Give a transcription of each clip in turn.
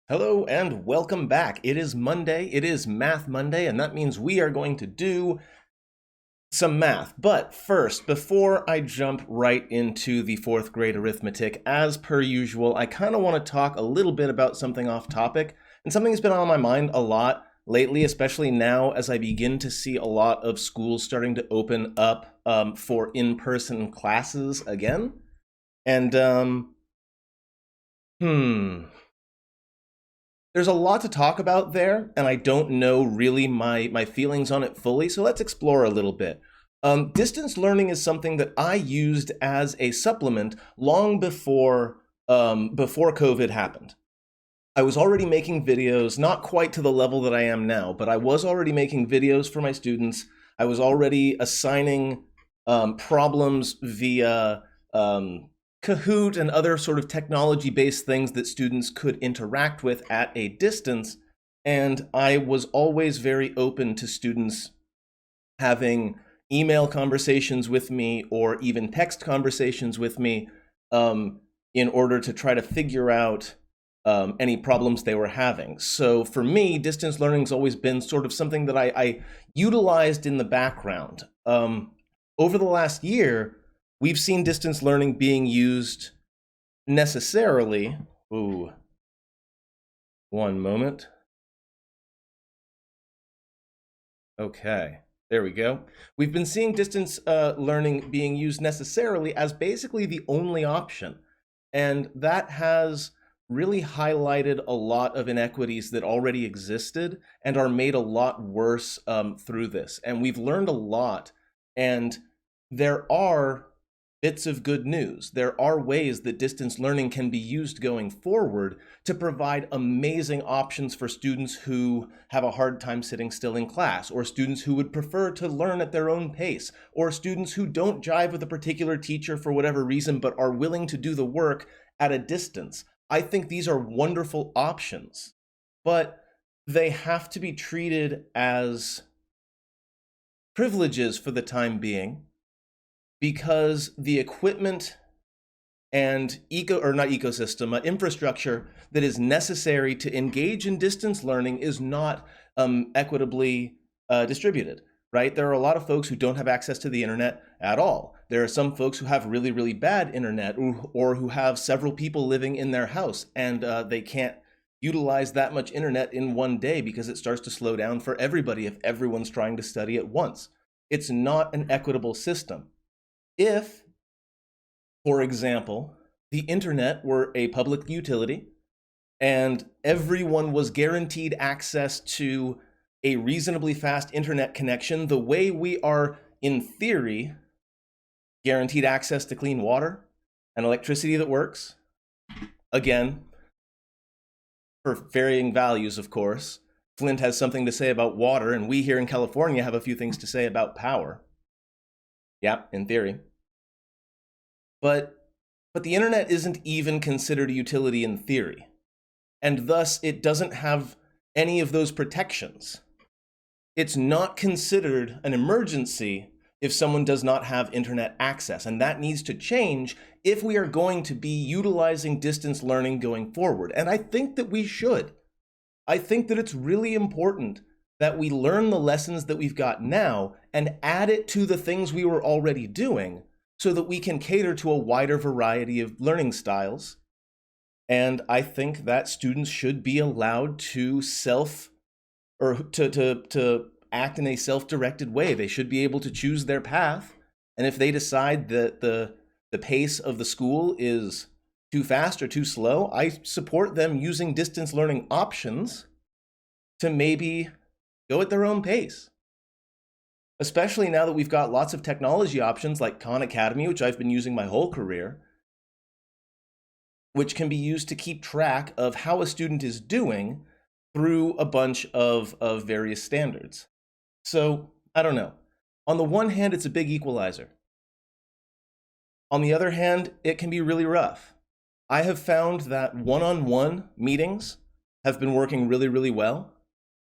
Hello and welcome back. It is Monday, it is Math Monday, and that means we are going to do some math. But first, before I jump right into the fourth grade arithmetic, as per usual, I kind of want to talk a little bit about something off topic, and something that's been on my mind a lot lately, especially now as I begin to see a lot of schools starting to open up for in-person classes again. And, hmm, there's a lot to talk about there, and I don't know really my feelings on it fully, so let's explore a little bit. Distance learning is something that I used as a supplement long before COVID happened. I was already making videos, not quite to the level that I am now, but I was already making videos for my students. I was already assigning problems via Kahoot and other sort of technology-based things that students could interact with at a distance. And I was always very open to students having email conversations with me or even text conversations with me in order to try to figure out any problems they were having. So for me, distance learning has always been sort of something that I utilized in the background. Over the last year, we've seen distance learning being used necessarily. Ooh, one moment. Okay, there we go. We've been seeing distance learning being used necessarily as basically the only option. And that has really highlighted a lot of inequities that already existed and are made a lot worse through this. And we've learned a lot. And there are bits of good news. There are ways that distance learning can be used going forward to provide amazing options for students who have a hard time sitting still in class, or students who would prefer to learn at their own pace, or students who don't jive with a particular teacher for whatever reason but are willing to do the work at a distance. I think these are wonderful options, but they have to be treated as privileges for the time being, because the equipment and infrastructure that is necessary to engage in distance learning is not equitably distributed, right? There are a lot of folks who don't have access to the internet at all. There are some folks who have really, really bad internet, or who have several people living in their house, and they can't utilize that much internet in one day because it starts to slow down for everybody if everyone's trying to study at once. It's not an equitable system. If, for example, the internet were a public utility and everyone was guaranteed access to a reasonably fast internet connection, the way we are, in theory, guaranteed access to clean water and electricity that works, again, for varying values, of course. Flint has something to say about water, and we here in California have a few things to say about power. Yeah, in theory. But the internet isn't even considered a utility in theory, and thus it doesn't have any of those protections. It's not considered an emergency if someone does not have internet access, and that needs to change if we are going to be utilizing distance learning going forward. And I think that we should. I think that it's really important that we learn the lessons that we've got now and add it to the things we were already doing so that we can cater to a wider variety of learning styles. And I think that students should be allowed to to act in a self-directed way. They should be able to choose their path. And if they decide that the pace of the school is too fast or too slow, I support them using distance learning options to maybe go at their own pace. Especially now that we've got lots of technology options like Khan Academy, which I've been using my whole career, which can be used to keep track of how a student is doing through a bunch of various standards. So, I don't know. On the one hand, it's a big equalizer. On the other hand, it can be really rough. I have found that one-on-one meetings have been working really, really well.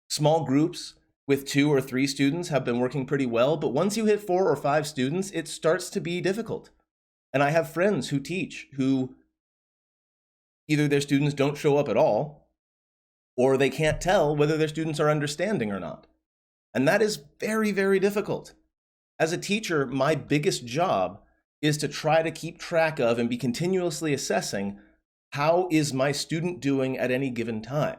Small groups with 2 or 3 students have been working pretty well, but once you hit 4 or 5 students, it starts to be difficult. And I have friends who teach who either their students don't show up at all, or they can't tell whether their students are understanding or not. And that is very, very difficult. As a teacher, my biggest job is to try to keep track of and be continuously assessing how is my student doing at any given time.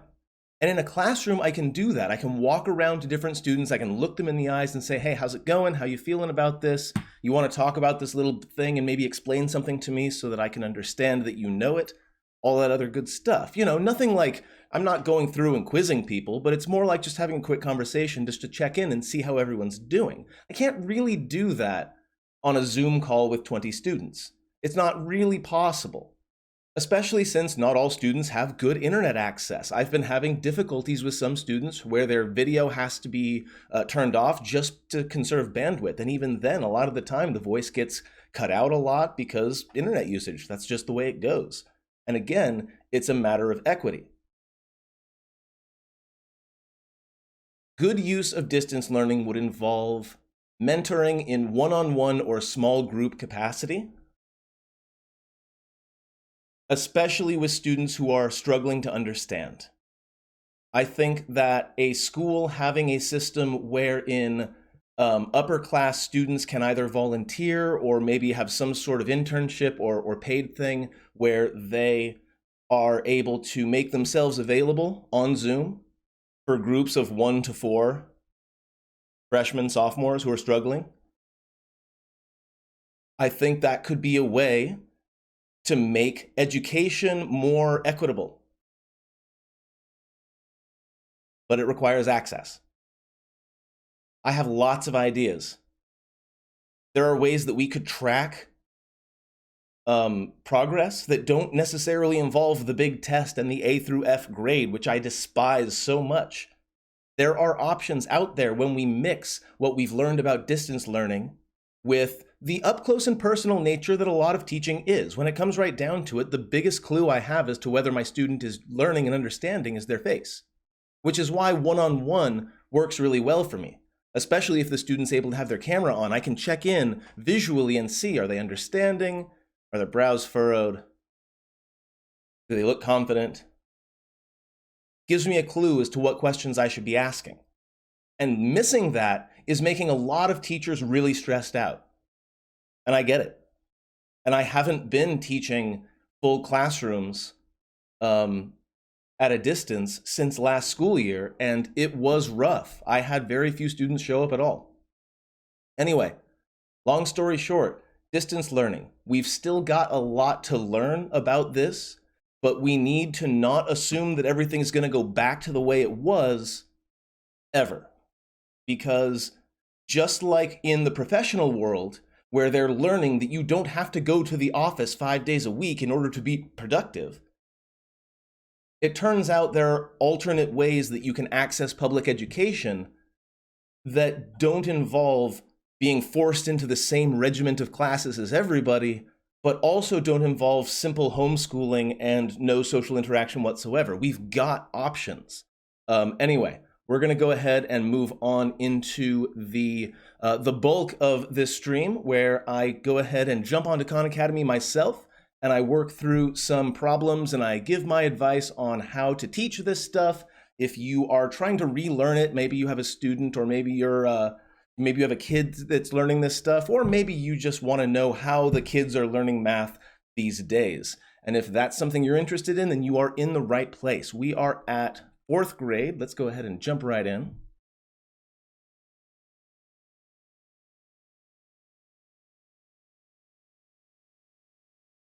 And in a classroom, I can do that. I can walk around to different students. I can look them in the eyes and say, hey, how's it going? How you feeling about this? You want to talk about this little thing and maybe explain something to me so that I can understand that you know it? All that other good stuff. You know, nothing like I'm not going through and quizzing people, but it's more like just having a quick conversation just to check in and see how everyone's doing. I can't really do that on a Zoom call with 20 students. It's not really possible. Especially since not all students have good internet access. I've been having difficulties with some students where their video has to be turned off just to conserve bandwidth. And even then, a lot of the time, the voice gets cut out a lot because internet usage. That's just the way it goes. And again, it's a matter of equity. Good use of distance learning would involve mentoring in one-on-one or small group capacity, especially with students who are struggling to understand. I think that a school having a system wherein upper class students can either volunteer or maybe have some sort of internship or paid thing where they are able to make themselves available on Zoom for groups of 1 to 4 freshmen, sophomores who are struggling. I think that could be a way to make education more equitable. But it requires access. I have lots of ideas. There are ways that we could track progress that don't necessarily involve the big test and the A through F grade, which I despise so much. There are options out there when we mix what we've learned about distance learning with the up close and personal nature that a lot of teaching is. When it comes right down to it, the biggest clue I have as to whether my student is learning and understanding is their face, which is why one-on-one works really well for me, especially if the student's able to have their camera on. I can check in visually and see, are they understanding? Are their brows furrowed? Do they look confident? Gives me a clue as to what questions I should be asking. And missing that is making a lot of teachers really stressed out. And I get it. And I haven't been teaching full classrooms at a distance since last school year, and it was rough. I had very few students show up at all. Anyway, long story short, distance learning. We've still got a lot to learn about this, but we need to not assume that everything's going to go back to the way it was ever. Because just like in the professional world, where they're learning that you don't have to go to the office 5 days a week in order to be productive, it turns out there are alternate ways that you can access public education that don't involve being forced into the same regiment of classes as everybody, but also don't involve simple homeschooling and no social interaction whatsoever. We've got options. Anyway, we're going to go ahead and move on into the bulk of this stream, where I go ahead and jump onto Khan Academy myself, and I work through some problems, and I give my advice on how to teach this stuff. If you are trying to relearn it, maybe you have a student, or maybe maybe you have a kid that's learning this stuff, or maybe you just want to know how the kids are learning math these days. And if that's something you're interested in, then you are in the right place. We are at 4th grade. Let's go ahead and jump right in.